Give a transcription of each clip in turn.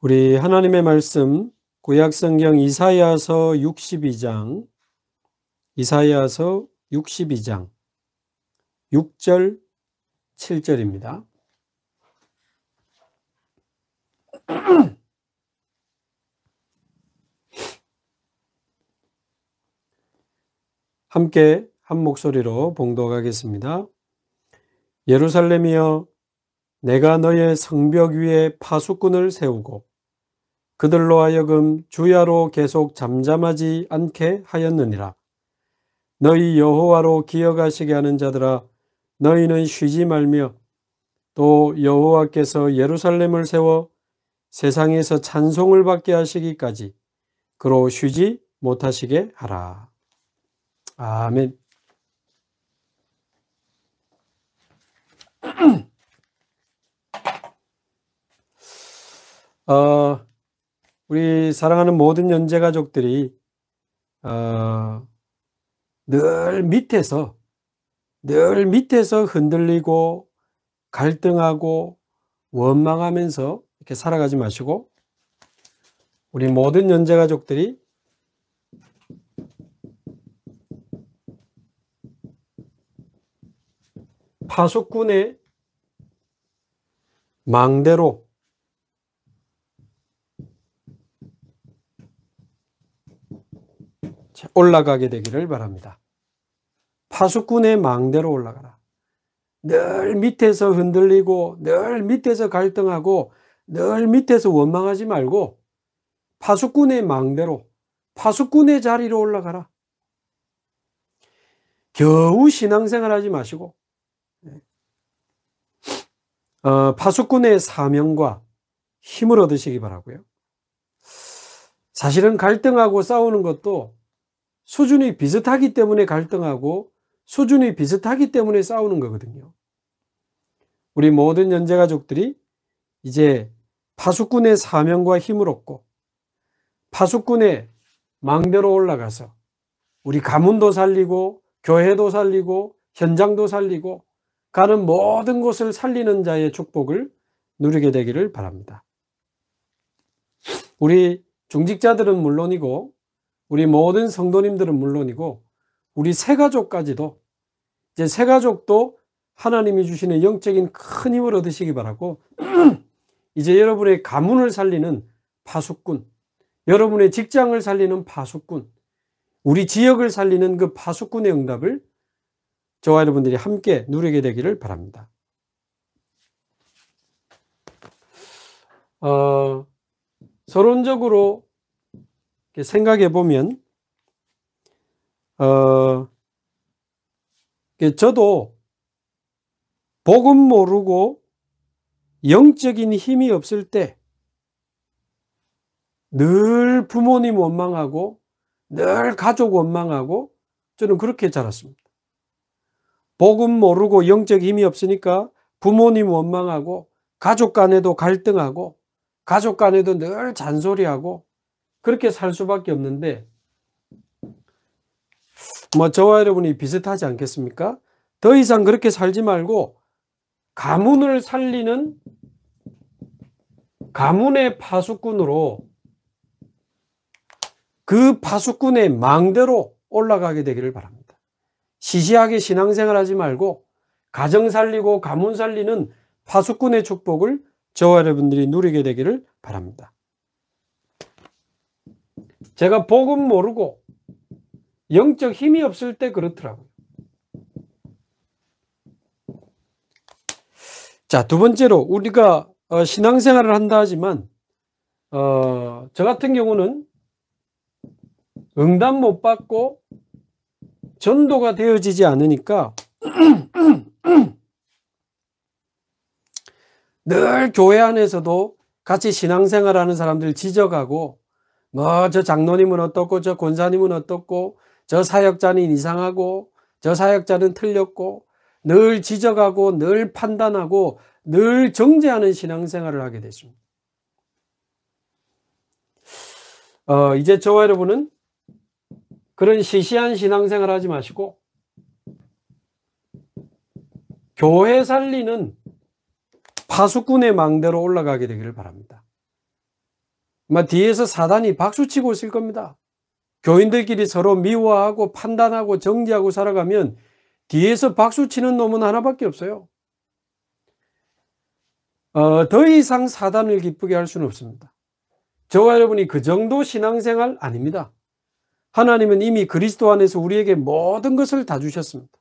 우리 하나님의 말씀 구약성경 이사야서 62장 6절 7절입니다. 함께 한 목소리로 봉독하겠습니다. 예루살렘이여, 내가 너의 성벽 위에 파수꾼을 세우고 그들로 하여금 주야로 계속 잠잠하지 않게 하였느니라. 너희 여호와로 기억하시게 하는 자들아, 너희는 쉬지 말며 또 여호와께서 예루살렘을 세워 세상에서 찬송을 받게 하시기까지 그로 쉬지 못하시게 하라. 아멘. 우리 사랑하는 모든 연재 가족들이 늘 밑에서 흔들리고 갈등하고 원망하면서 이렇게 살아가지 마시고, 우리 모든 연재 가족들이 파수꾼의 망대로 올라가게 되기를 바랍니다. 파수꾼의 망대로 올라가라. 늘 밑에서 흔들리고 늘 밑에서 갈등하고 늘 밑에서 원망하지 말고 파수꾼의 망대로, 파수꾼의 자리로 올라가라. 겨우 신앙생활 하지 마시고 파수꾼의 사명과 힘을 얻으시기 바라고요. 사실은 갈등하고 싸우는 것도 수준이 비슷하기 때문에 갈등하고 수준이 비슷하기 때문에 싸우는 거거든요. 우리 모든 연재 가족들이 이제 파수꾼의 사명과 힘을 얻고 파수꾼의 망대로 올라가서 우리 가문도 살리고 교회도 살리고 현장도 살리고 가는 모든 곳을 살리는 자의 축복을 누리게 되기를 바랍니다. 우리 중직자들은 물론이고 우리 모든 성도님들은 물론이고 우리 새가족까지도, 이제 새가족도 하나님이 주시는 영적인 큰 힘을 얻으시기 바라고 이제 여러분의 가문을 살리는 파수꾼, 여러분의 직장을 살리는 파수꾼, 우리 지역을 살리는 그 파수꾼의 응답을 저와 여러분들이 함께 누리게 되기를 바랍니다. 서론적으로 생각해 보면 저도 복음 모르고 영적인 힘이 없을 때 늘 부모님 원망하고 늘 가족 원망하고 저는 그렇게 자랐습니다. 복음 모르고 영적 힘이 없으니까 부모님 원망하고 가족 간에도 갈등하고 가족 간에도 늘 잔소리하고 그렇게 살 수밖에 없는데, 저와 여러분이 비슷하지 않겠습니까? 더 이상 그렇게 살지 말고 가문을 살리는 가문의 파수꾼으로 그 파수꾼의 망대로 올라가게 되기를 바랍니다. 시시하게 신앙생활 하지 말고 가정 살리고 가문 살리는 파수꾼의 축복을 저와 여러분들이 누리게 되기를 바랍니다. 제가 복음 모르고 영적 힘이 없을 때 그렇더라고요. 자, 두 번째로 우리가 신앙생활을 한다 하지만 저 같은 경우는 응답 못 받고 전도가 되어지지 않으니까 늘 교회 안에서도 같이 신앙생활하는 사람들 지적하고 저 장로님은 어떻고 저 권사님은 어떻고 저 사역자는 이상하고 저 사역자는 틀렸고 늘 지적하고 늘 판단하고 늘 정죄하는 신앙생활을 하게 됐습니다. 이제 저와 여러분은 그런 시시한 신앙생활 하지 마시고 교회 살리는 파수꾼의 망대로 올라가게 되기를 바랍니다. 아마 뒤에서 사단이 박수치고 있을 겁니다. 교인들끼리 서로 미워하고 판단하고 정죄하고 살아가면 뒤에서 박수치는 놈은 하나밖에 없어요. 더 이상 사단을 기쁘게 할 수는 없습니다. 저와 여러분이 그 정도 신앙생활 아닙니다. 하나님은 이미 그리스도 안에서 우리에게 모든 것을 다 주셨습니다.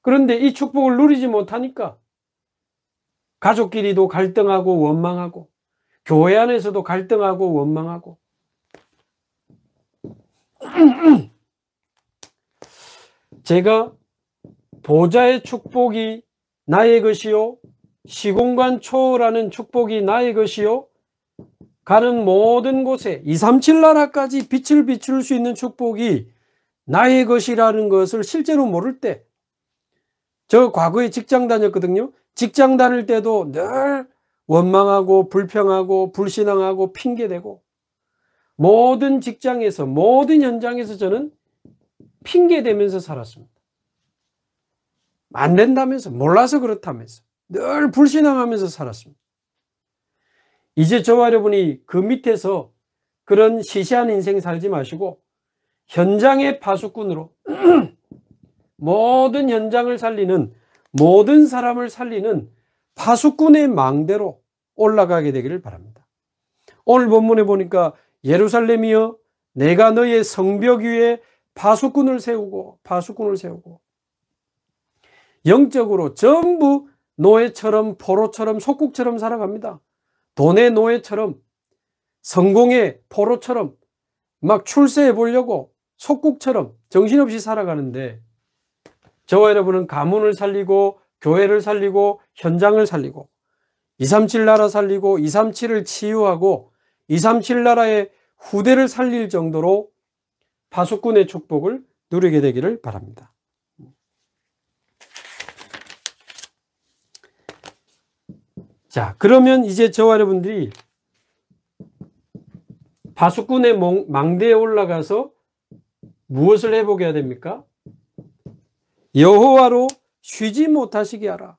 그런데 이 축복을 누리지 못하니까 가족끼리도 갈등하고 원망하고 교회 안에서도 갈등하고 원망하고 제가 보좌의 축복이 나의 것이요 시공간 초월하는 축복이 나의 것이요 가는 모든 곳에 237 나라까지 빛을 비출 수 있는 축복이 나의 것이라는 것을 실제로 모를 때, 저 과거에 직장 다녔거든요. 직장 다닐 때도 늘 원망하고 불평하고 불신앙하고 핑계대고 모든 직장에서 모든 현장에서 저는 핑계대면서 살았습니다. 안 된다면서 몰라서 그렇다면서 늘 불신앙하면서 살았습니다. 이제 저와 여러분이 그 밑에서 그런 시시한 인생 살지 마시고 현장의 파수꾼으로 모든 현장을 살리는 모든 사람을 살리는 파수꾼의 망대로 올라가게 되기를 바랍니다. 오늘 본문에 보니까 예루살렘이여 내가 너의 성벽 위에 파수꾼을 세우고 영적으로 전부 노예처럼 포로처럼 속국처럼 살아갑니다. 돈의 노예처럼 성공의 포로처럼 막 출세해 보려고 속국처럼 정신없이 살아가는데 저와 여러분은 가문을 살리고 교회를 살리고 현장을 살리고 237 나라 살리고 237을 치유하고 237 나라의 후대를 살릴 정도로 파수꾼의 축복을 누리게 되기를 바랍니다. 자, 그러면 이제 저와 여러분들이 파수꾼의 망대에 올라가서 무엇을 해보게 해야 됩니까? 여호와로 쉬지 못하시게 하라.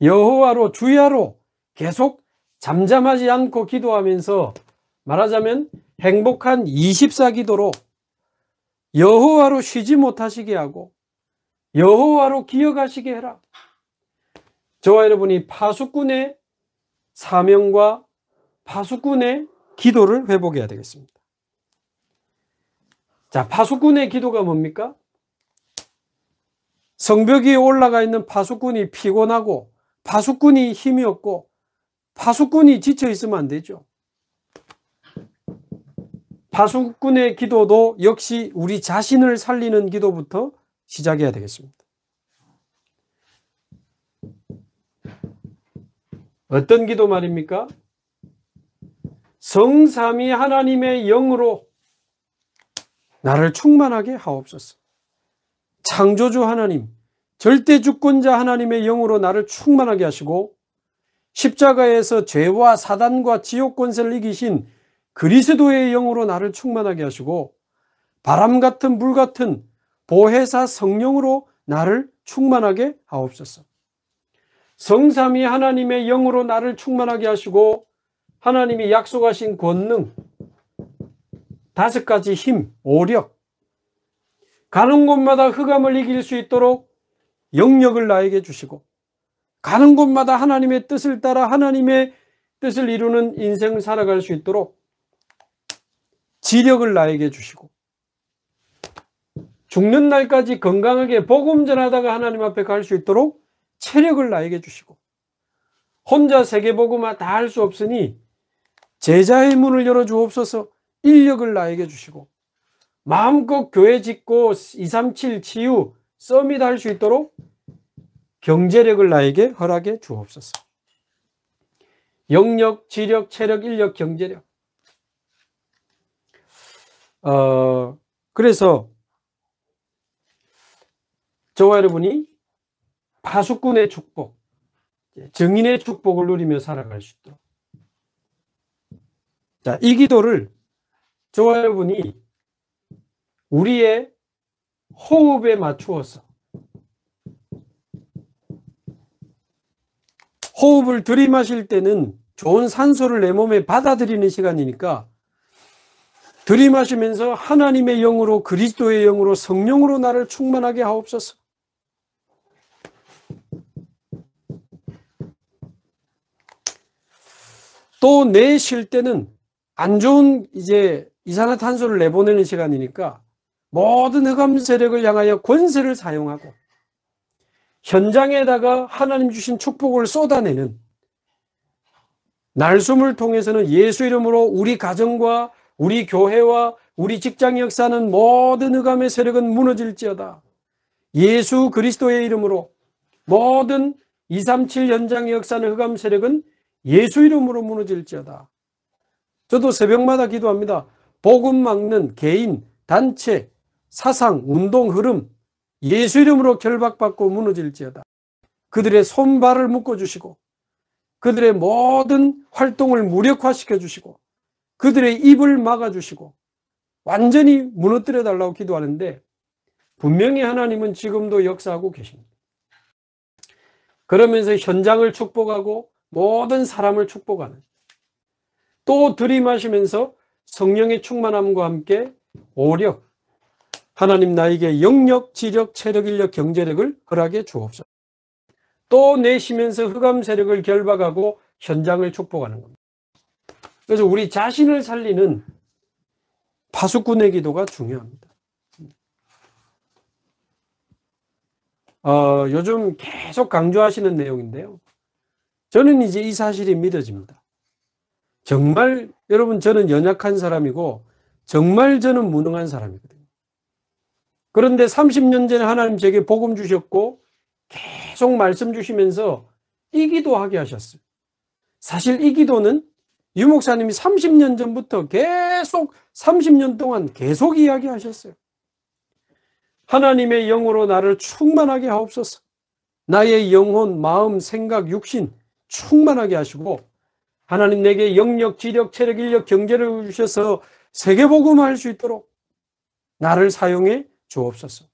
여호와로 주야로 계속 잠잠하지 않고 기도하면서 말하자면 행복한 24기도로 여호와로 쉬지 못하시게 하고 여호와로 기억하시게 해라. 저와 여러분이 파수꾼의 사명과 파수꾼의 기도를 회복해야 되겠습니다. 자, 파수꾼의 기도가 뭡니까? 성벽 위에 올라가 있는 파수꾼이 피곤하고 파수꾼이 힘이 없고 파수꾼이 지쳐 있으면 안 되죠. 파수꾼의 기도도 역시 우리 자신을 살리는 기도부터 시작해야 되겠습니다. 어떤 기도 말입니까? 성삼위 하나님의 영으로 나를 충만하게 하옵소서. 창조주 하나님, 절대주권자 하나님의 영으로 나를 충만하게 하시고 십자가에서 죄와 사단과 지옥 권세를 이기신 그리스도의 영으로 나를 충만하게 하시고 바람 같은 물 같은 보혜사 성령으로 나를 충만하게 하옵소서. 성삼위 하나님의 영으로 나를 충만하게 하시고 하나님이 약속하신 권능 5가지 힘, 오력, 가는 곳마다 흑암을 이길 수 있도록 영력을 나에게 주시고 가는 곳마다 하나님의 뜻을 따라 하나님의 뜻을 이루는 인생을 살아갈 수 있도록 지력을 나에게 주시고 죽는 날까지 건강하게 복음 전하다가 하나님 앞에 갈 수 있도록 체력을 나에게 주시고 혼자 세계복음화 다 할 수 없으니 제자의 문을 열어주옵소서. 인력을 나에게 주시고 마음껏 교회 짓고 237 치유 서밋 할 수 있도록 경제력을 나에게 허락해 주옵소서. 영력, 지력, 체력, 인력, 경제력. 그래서 저와 여러분이 파수꾼의 축복, 증인의 축복을 누리며 살아갈 수 있도록. 자, 이 기도를 저와 여러분이 우리의 호흡에 맞추어서 호흡을 들이마실 때는 좋은 산소를 내 몸에 받아들이는 시간이니까 들이마시면서 하나님의 영으로, 그리스도의 영으로, 성령으로 나를 충만하게 하옵소서. 또 내쉴 때는 안 좋은 이산화탄소를 내보내는 시간이니까 모든 흑암 세력을 향하여 권세를 사용하고 현장에다가 하나님 주신 축복을 쏟아내는 날숨을 통해서는 예수 이름으로 우리 가정과 우리 교회와 우리 직장 역사는 모든 흑암의 세력은 무너질지어다. 예수 그리스도의 이름으로 모든 237 현장의 역사는 흑암 세력은 예수 이름으로 무너질지어다. 저도 새벽마다 기도합니다. 복음 막는 개인, 단체, 사상, 운동, 흐름 예수 이름으로 결박받고 무너질지어다. 그들의 손발을 묶어주시고 그들의 모든 활동을 무력화시켜 주시고 그들의 입을 막아주시고 완전히 무너뜨려 달라고 기도하는데 분명히 하나님은 지금도 역사하고 계십니다. 그러면서 현장을 축복하고 모든 사람을 축복하는, 또 들이마시면서 성령의 충만함과 함께 오력, 하나님 나에게 영력, 지력, 체력, 인력, 경제력을 허락해 주옵소서. 또 내쉬면서 흑암 세력을 결박하고 현장을 축복하는 겁니다. 그래서 우리 자신을 살리는 파수꾼의 기도가 중요합니다. 요즘 계속 강조하시는 내용인데요. 저는 이제 이 사실이 믿어집니다. 정말 여러분, 저는 연약한 사람이고 정말 저는 무능한 사람이거든요. 그런데 30년 전에 하나님 제게 복음 주셨고 계속 말씀 주시면서 이 기도하게 하셨어요. 사실 이 기도는 유 목사님이 30년 전부터 계속 30년 동안 계속 이야기하셨어요. 하나님의 영으로 나를 충만하게 하옵소서. 나의 영혼, 마음, 생각, 육신 충만하게 하시고 하나님 내게 영력, 지력, 체력, 인력, 경제를 주셔서 세계복음할 수 있도록 나를 사용해 주옵소서.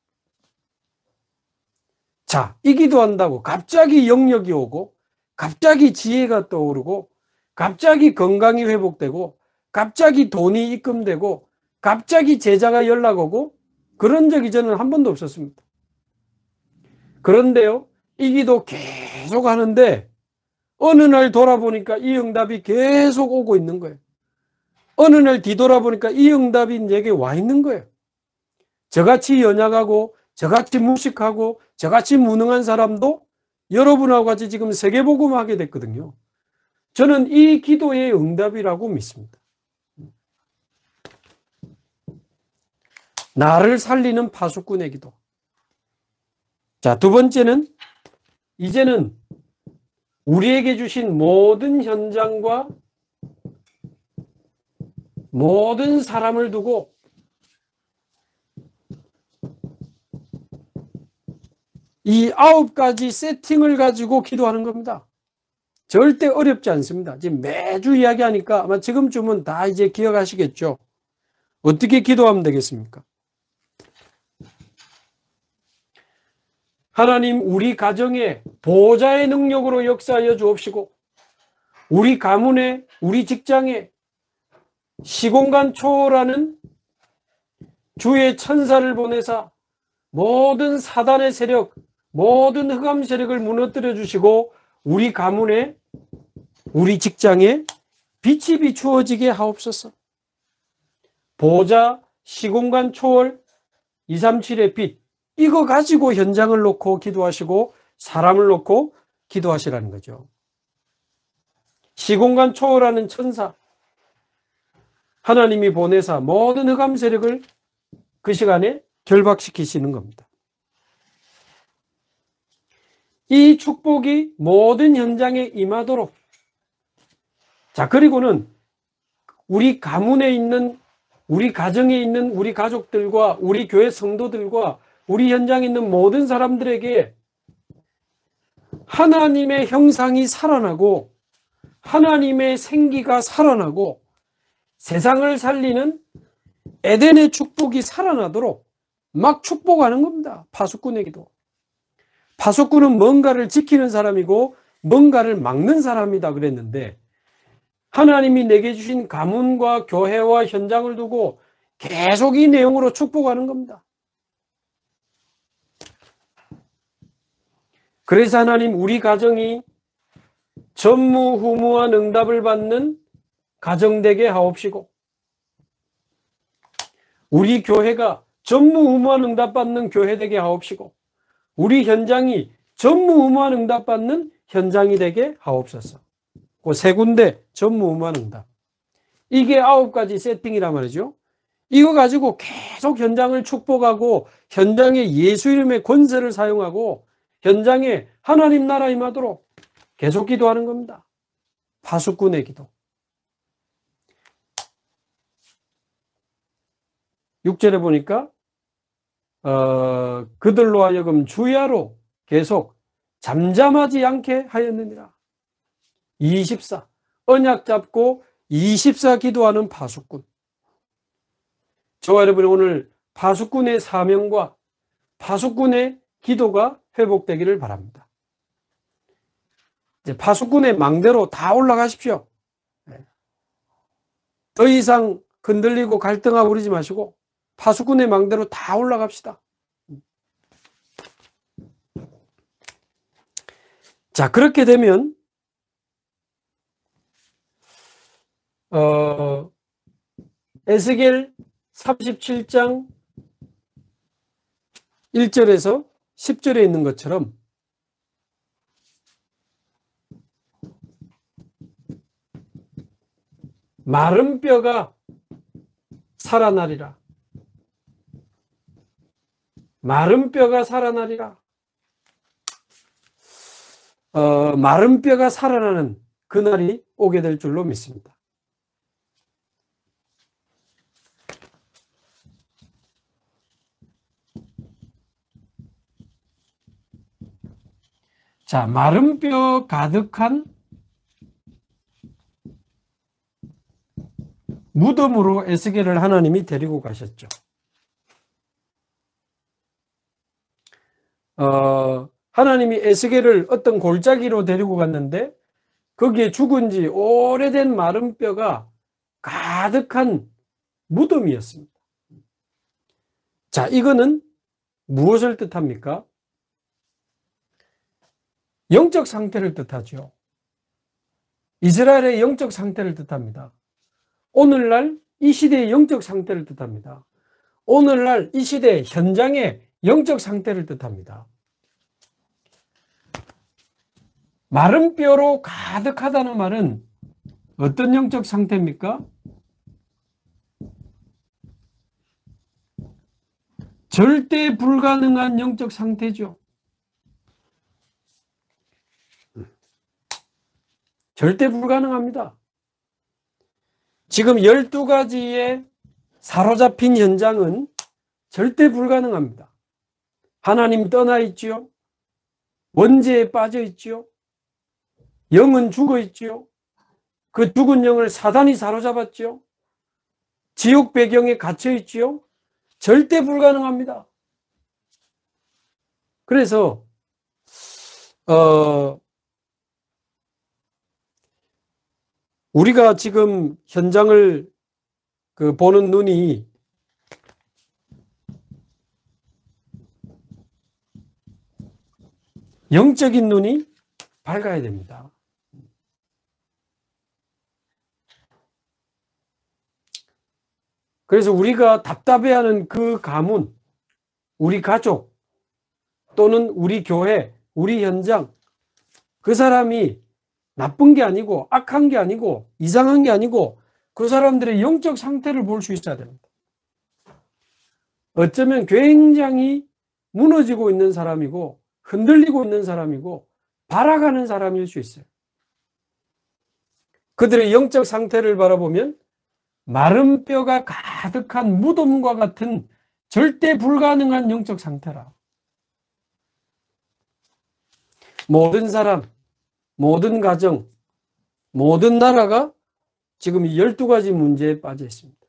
자, 이 기도한다고 갑자기 영력이 오고 갑자기 지혜가 떠오르고 갑자기 건강이 회복되고 갑자기 돈이 입금되고 갑자기 제자가 연락 오고 그런 적이 저는 한 번도 없었습니다. 그런데요, 이 기도 계속 하는데 어느 날 돌아보니까 이 응답이 계속 오고 있는 거예요. 어느 날 뒤돌아보니까 이 응답이 내게 와 있는 거예요. 저같이 연약하고 저같이 무식하고 저같이 무능한 사람도 여러분하고 같이 지금 세계복음하게 됐거든요. 저는 이 기도의 응답이라고 믿습니다. 나를 살리는 파수꾼의 기도. 자, 두 번째는 이제는 우리에게 주신 모든 현장과 모든 사람을 두고 이 9가지 세팅을 가지고 기도하는 겁니다. 절대 어렵지 않습니다. 지금 매주 이야기하니까 아마 지금쯤은 다 이제 기억하시겠죠. 어떻게 기도하면 되겠습니까? 하나님, 우리 가정에 보호자의 능력으로 역사하여 주옵시고 우리 가문에, 우리 직장에 시공간 초월하는 주의 천사를 보내사 모든 사단의 세력, 모든 흑암 세력을 무너뜨려 주시고 우리 가문에, 우리 직장에 빛이 비추어지게 하옵소서. 보호자, 시공간 초월, 237의 빛, 이거 가지고 현장을 놓고 기도하시고 사람을 놓고 기도하시라는 거죠. 시공간 초월하는 천사, 하나님이 보내사 모든 흑암 세력을 그 시간에 결박시키시는 겁니다. 이 축복이 모든 현장에 임하도록. 자, 그리고는 우리 가문에 있는, 우리 가정에 있는 우리 가족들과 우리 교회 성도들과 우리 현장에 있는 모든 사람들에게 하나님의 형상이 살아나고 하나님의 생기가 살아나고 세상을 살리는 에덴의 축복이 살아나도록 막 축복하는 겁니다. 파수꾼의 기도. 파수꾼은 뭔가를 지키는 사람이고 뭔가를 막는 사람이다 그랬는데 하나님이 내게 주신 가문과 교회와 현장을 두고 계속 이 내용으로 축복하는 겁니다. 그래서 하나님 우리 가정이 전무후무한 응답을 받는 가정 되게 하옵시고, 우리 교회가 전무후무한 응답 받는 교회 되게 하옵시고, 우리 현장이 전무후무한 응답 받는 현장이 되게 하옵소서. 그 세 군데 전무후무한 응답. 이게 9가지 세팅이란 말이죠. 이거 가지고 계속 현장을 축복하고 현장에 예수 이름의 권세를 사용하고 현장에 하나님 나라 임하도록 계속 기도하는 겁니다. 파수꾼의 기도. 6절에 보니까 그들로 하여금 주야로 계속 잠잠하지 않게 하였느니라. 24. 언약 잡고 24 기도하는 파수꾼. 저와 여러분이 오늘 파수꾼의 사명과 파수꾼의 기도가 회복되기를 바랍니다. 이제 파수꾼의 망대로 다 올라가십시오. 더 이상 흔들리고 갈등하고 그러지 마시고 파수꾼의 망대로 다 올라갑시다. 자, 그렇게 되면 에스겔 37장 1절에서 10절에 있는 것처럼 마른 뼈가 살아나리라. 마른 뼈가 살아나리라. 마른 뼈가 살아나는 그날이 오게 될 줄로 믿습니다. 자, 마른 뼈 가득한 무덤으로 에스겔을 하나님이 데리고 가셨죠. 하나님이 에스겔을 어떤 골짜기로 데리고 갔는데 거기에 죽은 지 오래된 마른 뼈가 가득한 무덤이었습니다. 자, 이거는 무엇을 뜻합니까? 영적 상태를 뜻하죠. 이스라엘의 영적 상태를 뜻합니다. 오늘날 이 시대의 영적 상태를 뜻합니다. 오늘날 이 시대 현장의 영적 상태를 뜻합니다. 마른 뼈로 가득하다는 말은 어떤 영적 상태입니까? 절대 불가능한 영적 상태죠. 절대 불가능합니다. 지금 12가지의 사로잡힌 현장은 절대 불가능합니다. 하나님 떠나 있지요. 원죄에 빠져 있지요. 영은 죽어 있지요. 그 죽은 영을 사단이 사로잡았지요. 지옥 배경에 갇혀 있지요. 절대 불가능합니다. 그래서 우리가 지금 현장을 보는 눈이 영적인 눈이 밝아야 됩니다. 그래서 우리가 답답해하는 그 가문, 우리 가족 또는 우리 교회, 우리 현장, 그 사람이 나쁜 게 아니고 악한 게 아니고 이상한 게 아니고 그 사람들의 영적 상태를 볼 수 있어야 됩니다. 어쩌면 굉장히 무너지고 있는 사람이고 흔들리고 있는 사람이고 발아가는 사람일 수 있어요. 그들의 영적 상태를 바라보면 마른 뼈가 가득한 무덤과 같은 절대 불가능한 영적 상태라. 모든 사람, 모든 가정, 모든 나라가 지금 이 12가지 문제에 빠져 있습니다.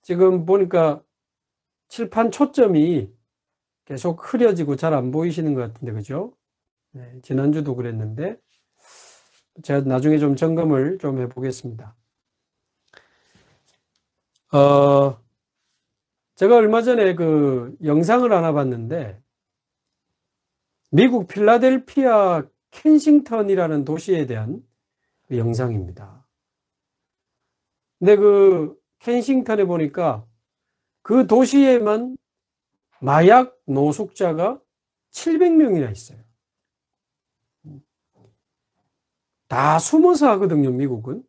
지금 보니까 칠판 초점이 계속 흐려지고 잘 안 보이시는 것 같은데, 그죠? 네, 지난주도 그랬는데, 제가 나중에 좀 점검을 좀 해보겠습니다. 제가 얼마 전에 그 영상을 하나 봤는데, 미국 필라델피아 켄싱턴이라는 도시에 대한 그 영상입니다. 근데 그 켄싱턴에 보니까 그 도시에만 마약 노숙자가 700명이나 있어요. 다 숨어서 하거든요, 미국은.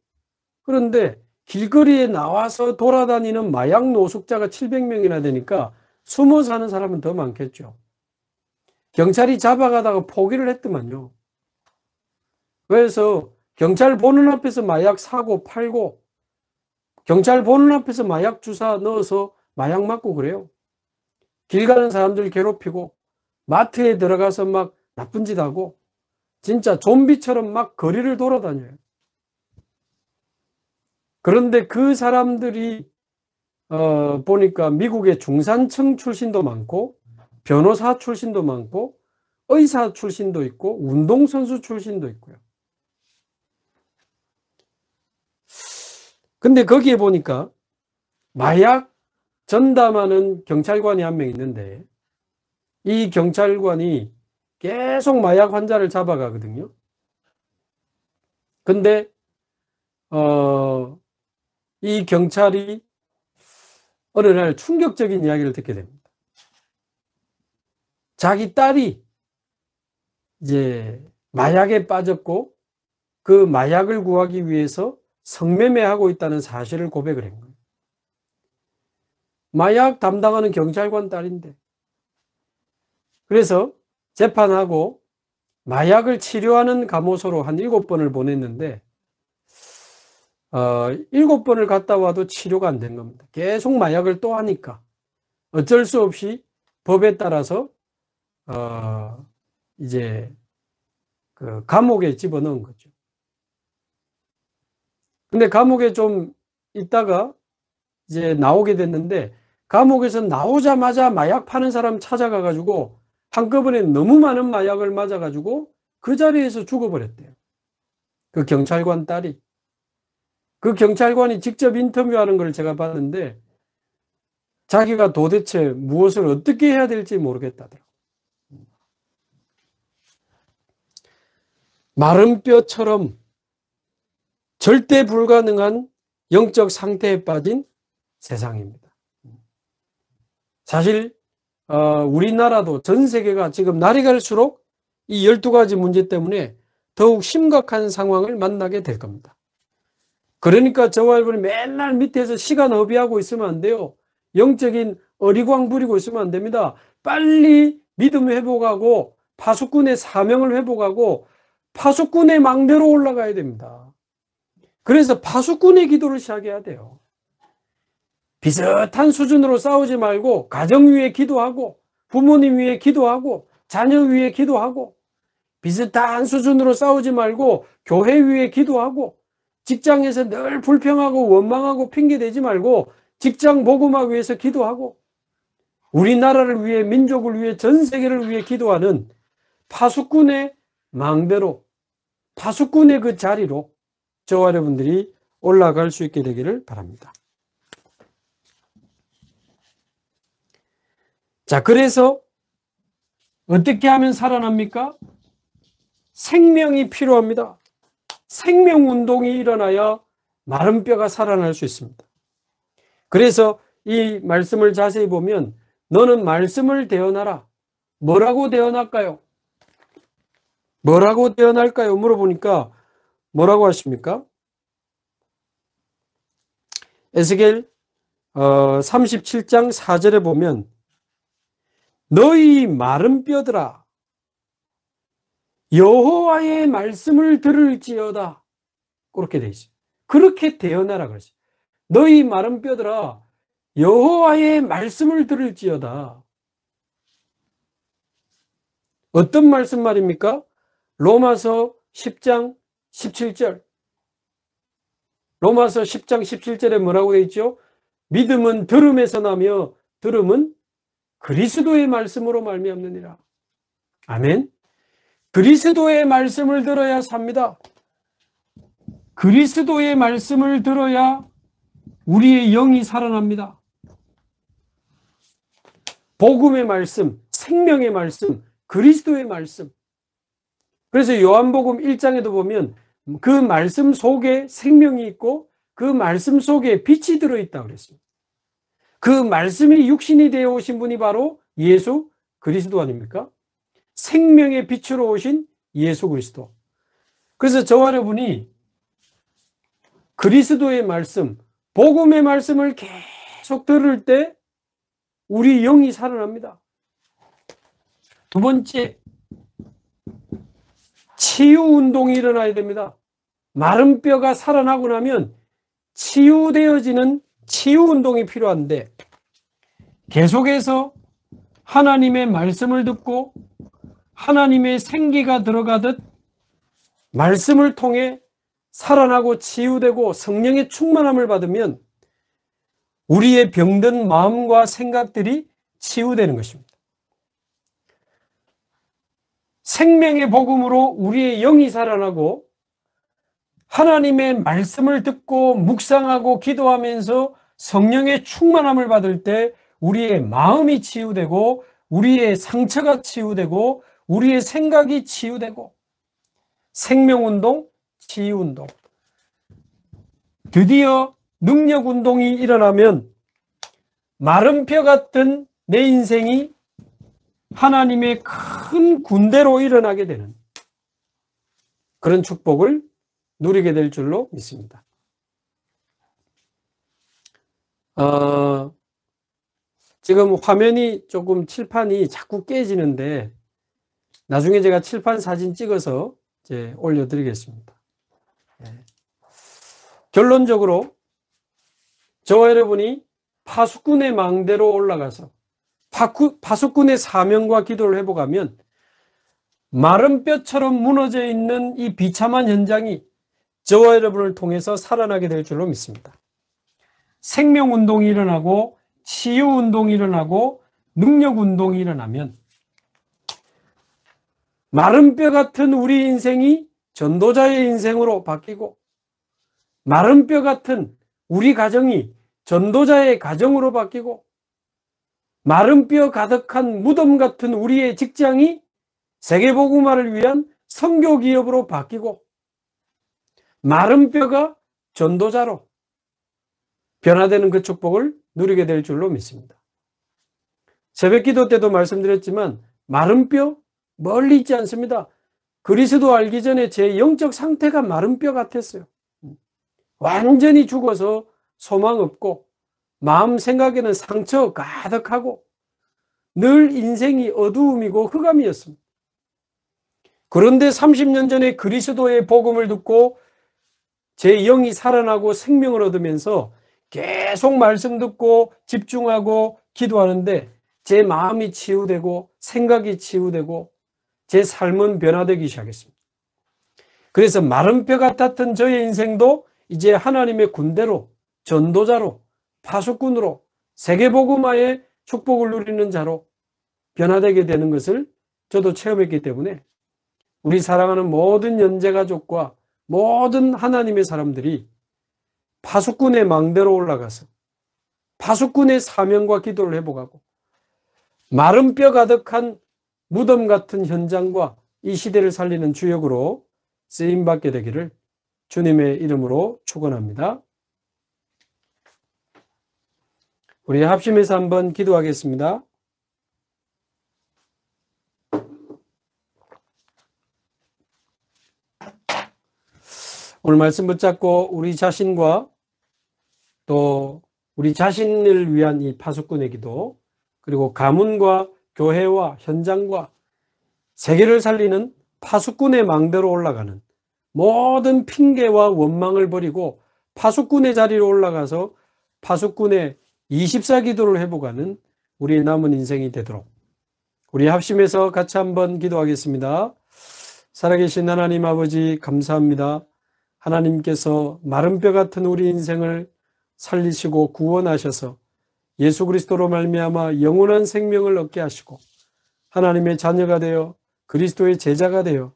그런데 길거리에 나와서 돌아다니는 마약 노숙자가 700명이나 되니까 숨어서 하는 사람은 더 많겠죠. 경찰이 잡아가다가 포기를 했더만요. 그래서 경찰 보는 앞에서 마약 사고 팔고, 경찰 보는 앞에서 마약 주사 넣어서 마약 맞고 그래요. 길 가는 사람들 괴롭히고, 마트에 들어가서 막 나쁜 짓 하고, 진짜 좀비처럼 막 거리를 돌아다녀요. 그런데 그 사람들이 보니까 미국의 중산층 출신도 많고, 변호사 출신도 많고, 의사 출신도 있고, 운동선수 출신도 있고요. 근데 거기에 보니까 마약 전담하는 경찰관이 한 명 있는데, 이 경찰관이 계속 마약 환자를 잡아가거든요. 근데 이 경찰이 어느 날 충격적인 이야기를 듣게 됩니다. 자기 딸이 이제 마약에 빠졌고 그 마약을 구하기 위해서 성매매하고 있다는 사실을 고백을 한 거예요. 마약 담당하는 경찰관 딸인데. 그래서 재판하고 마약을 치료하는 감호소로 한 7번을 보냈는데 7번을 갔다 와도 치료가 안 된 겁니다. 계속 마약을 또 하니까 어쩔 수 없이 법에 따라서 이제 그 감옥에 집어넣은 거죠. 근데 감옥에 좀 있다가 이제 나오게 됐는데, 감옥에서 나오자마자 마약 파는 사람 찾아가 가지고 한꺼번에 너무 많은 마약을 맞아 가지고 그 자리에서 죽어버렸대요. 그 경찰관 딸이. 그 경찰관이 직접 인터뷰하는 걸 제가 봤는데, 자기가 도대체 무엇을 어떻게 해야 될지 모르겠다더라고요. 마른 뼈처럼 절대 불가능한 영적 상태에 빠진 세상입니다. 사실 우리나라도 전 세계가 지금 날이 갈수록 이 12가지 문제 때문에 더욱 심각한 상황을 만나게 될 겁니다. 그러니까 저와 여러분이 맨날 밑에서 시간 허비하고 있으면 안 돼요. 영적인 어리광 부리고 있으면 안 됩니다. 빨리 믿음 회복하고 파수꾼의 사명을 회복하고 파수꾼의 망대로 올라가야 됩니다. 그래서 파수꾼의 기도를 시작해야 돼요. 비슷한 수준으로 싸우지 말고 가정 위에 기도하고 부모님 위에 기도하고 자녀 위에 기도하고, 비슷한 수준으로 싸우지 말고 교회 위에 기도하고, 직장에서 늘 불평하고 원망하고 핑계대지 말고 직장 복음화를 위해서 기도하고, 우리나라를 위해, 민족을 위해, 전 세계를 위해 기도하는 파수꾼의 망대로, 파수꾼의 그 자리로 저와 여러분들이 올라갈 수 있게 되기를 바랍니다. 자, 그래서 어떻게 하면 살아납니까? 생명이 필요합니다. 생명운동이 일어나야 마른 뼈가 살아날 수 있습니다. 그래서 이 말씀을 자세히 보면, 너는 말씀을 대언하라. 뭐라고 대언할까요? 뭐라고 대언할까요? 물어보니까 뭐라고 하십니까? 에스겔 37장 4절에 보면, 너희 마른 뼈들아 여호와의 말씀을 들을지어다. 그렇게 돼 있어요. 그렇게 대언하라 그러죠. 너희 마른 뼈들아 여호와의 말씀을 들을지어다. 어떤 말씀 말입니까? 로마서 10장 17절. 로마서 10장 17절에 뭐라고 되어 있죠? 믿음은 들음에서 나며 들음은 그리스도의 말씀으로 말미암느니라. 아멘. 그리스도의 말씀을 들어야 삽니다. 그리스도의 말씀을 들어야 우리의 영이 살아납니다. 복음의 말씀, 생명의 말씀, 그리스도의 말씀. 그래서 요한복음 1장에도 보면 그 말씀 속에 생명이 있고 그 말씀 속에 빛이 들어있다고 그랬습니다. 그 말씀이 육신이 되어 오신 분이 바로 예수 그리스도 아닙니까? 생명의 빛으로 오신 예수 그리스도. 그래서 저와 여러분이 그리스도의 말씀, 복음의 말씀을 계속 들을 때 우리 영이 살아납니다. 두 번째, 치유운동이 일어나야 됩니다. 마른 뼈가 살아나고 나면 치유되어지는 치유운동이 필요한데 계속해서 하나님의 말씀을 듣고 하나님의 생기가 들어가듯 말씀을 통해 살아나고 치유되고 성령의 충만함을 받으면 우리의 병든 마음과 생각들이 치유되는 것입니다. 생명의 복음으로 우리의 영이 살아나고 하나님의 말씀을 듣고 묵상하고 기도하면서 성령의 충만함을 받을 때 우리의 마음이 치유되고 우리의 상처가 치유되고 우리의 생각이 치유되고 생명운동, 치유운동. 드디어 능력운동이 일어나면 마른 뼈 같은 내 인생이 하나님의 큰 군대로 일어나게 되는 그런 축복을 누리게 될 줄로 믿습니다. 지금 화면이 조금 칠판이 자꾸 깨지는데 나중에 제가 칠판 사진 찍어서 이제 올려드리겠습니다. 결론적으로 저와 여러분이 파수꾼의 망대로 올라가서 파수꾼의 사명과 기도를 회복하면 마른 뼈처럼 무너져 있는 이 비참한 현장이 저와 여러분을 통해서 살아나게 될 줄로 믿습니다. 생명운동이 일어나고 치유운동이 일어나고 능력운동이 일어나면 마른 뼈 같은 우리 인생이 전도자의 인생으로 바뀌고 마른 뼈 같은 우리 가정이 전도자의 가정으로 바뀌고 마른 뼈 가득한 무덤 같은 우리의 직장이 세계복음화를 위한 선교기업으로 바뀌고 마른 뼈가 전도자로 변화되는 그 축복을 누리게 될 줄로 믿습니다. 새벽기도 때도 말씀드렸지만 마른 뼈 멀리 있지 않습니다. 그리스도 알기 전에 제 영적 상태가 마른 뼈 같았어요. 완전히 죽어서 소망 없고 마음 생각에는 상처 가득하고 늘 인생이 어두움이고 흑암이었습니다. 그런데 30년 전에 그리스도의 복음을 듣고 제 영이 살아나고 생명을 얻으면서 계속 말씀 듣고 집중하고 기도하는데 제 마음이 치유되고 생각이 치유되고 제 삶은 변화되기 시작했습니다. 그래서 마른 뼈 같았던 저의 인생도 이제 하나님의 군대로 전도자로 파수꾼으로 세계복음화의 축복을 누리는 자로 변화되게 되는 것을 저도 체험했기 때문에 우리 사랑하는 모든 연재가족과 모든 하나님의 사람들이 파수꾼의 망대로 올라가서 파수꾼의 사명과 기도를 회복하고 마른 뼈 가득한 무덤 같은 현장과 이 시대를 살리는 주역으로 쓰임받게 되기를 주님의 이름으로 축원합니다. 우리 합심해서 한번 기도하겠습니다. 오늘 말씀 붙잡고 우리 자신과 또 우리 자신을 위한 이 파수꾼의 기도, 그리고 가문과 교회와 현장과 세계를 살리는 파수꾼의 망대로 올라가는 모든 핑계와 원망을 버리고 파수꾼의 자리로 올라가서 파수꾼의 24기도를 회복하는 우리의 남은 인생이 되도록 우리 합심해서 같이 한번 기도하겠습니다. 살아계신 하나님 아버지 감사합니다. 하나님께서 마른 뼈 같은 우리 인생을 살리시고 구원하셔서 예수 그리스도로 말미암아 영원한 생명을 얻게 하시고 하나님의 자녀가 되어 그리스도의 제자가 되어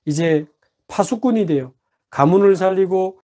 이제 파수꾼이 되어 가문을 살리고